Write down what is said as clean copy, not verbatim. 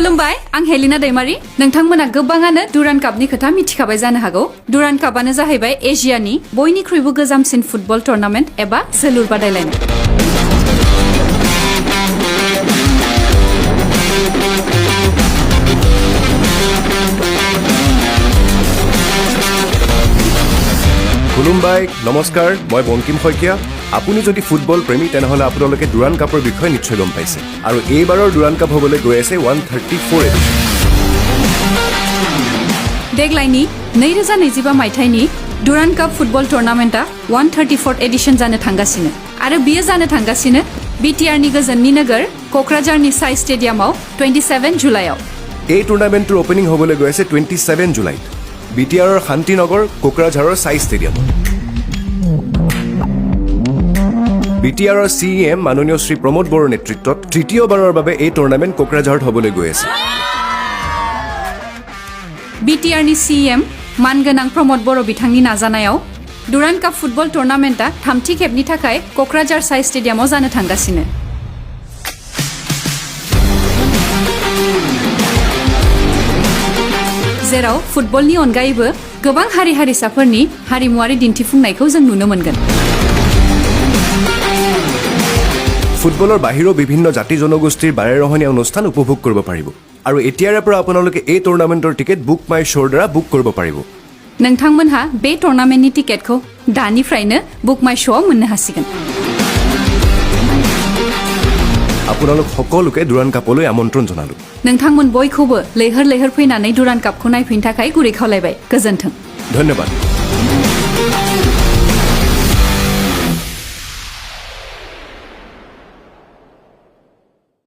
खुलुमबाय आं हेलिना दैमारी नोंथांमोना गोबाङानो डुरान्ड कापनि खोथा मिथिखाबाय जानो हागौ डुरान्ड कापआनो जाहैबाय एशियानि बयनिख्रुइबो गोजामसिन फुटबल टुर्नामेन्ट एबा जोलुर बादायलायनाय खुलुमबाय नमस्कार মই বঙ্কিম শইকীয়া আপুনি যদি ফুটবল প্ৰেমী তেনেহলে আপোনালোকে ডুৰান্ড কাপৰ বিষয়ে নিশ্চয় গম পাইছে আৰু এইবাৰৰ ডুৰান্ড কাপ হ'বলৈ গৈ আছে 134 এডিশন देग्लायनि 2025 मायथाइनि डुरान्ड काप फुटबल टुर्नामेन्टआ 134 एडिशन जानो थांगासिनो आरो बियो जानो थांगासिनो बिटिआरनि गोजोननि नोगोर कक्राझारनि साइ स्टेडियामाव 27 जुलाइआव এই টুৰ্নামেণ্টৰ ওপেনিং হ'বলৈ গৈ আছে 27 জুলাইত বিটিআৰৰ শান্তিনগৰ কোকৰাঝাৰৰ সাই ষ্টেডিয়ামত বিটিআৰৰ সিএম মাননীয় শ্ৰী প্ৰমোদ বড়োৰ নেতৃত্বত তৃতীয়বাৰৰ বাবে এই টুৰ্নামেণ্ট কোকৰাঝাৰত হ'বলৈ গৈ আছে बिटिआरनि सिएम मानगोनां प्रमोद बड़ो बिथांनि नाजानायाव डुरान्ड काप फुटबल टुर्नामेन्टआ थामथि खेबनि थाखाय कक्राझार साइ स्टेडियामाव जानो थांगासिनो जेराव फुटबलनि अनगायैबो गोबां हारि हारिसाफोरनि हारिमुवारि दिन्थिफुंनायखौ जों नुनो मोनगोन ফুটবলৰ বাহিৰৰ বিভিন্ন জাতি জনগোষ্ঠীৰ বাৰেৰহণীয়া অনুষ্ঠান উপভোগ কৰিব পাৰিব আৰু এতিয়াৰে পৰা আপোনালোকে এই টুৰ্নামেণ্টৰ টিকেট বুক মাই শোৰ দ্বাৰা বুক কৰিব পাৰিব नोंथांमोनहा बे टुर्नामेन्टनि टिकेटखौ दानिफ्रायनो बुक माय श'आव मोननो हासिगोन আপোনালোক সকলোকে ডুৰান্ড কাপলৈ আমন্ত্ৰণ জনালো नोंथांमोन बयखौबो लैहोर लैहोर फैनानै डुरान्ड कापखौ नायफैनो थाखाय गुरै खावलायबाय गोजोन्थों धन्यवाद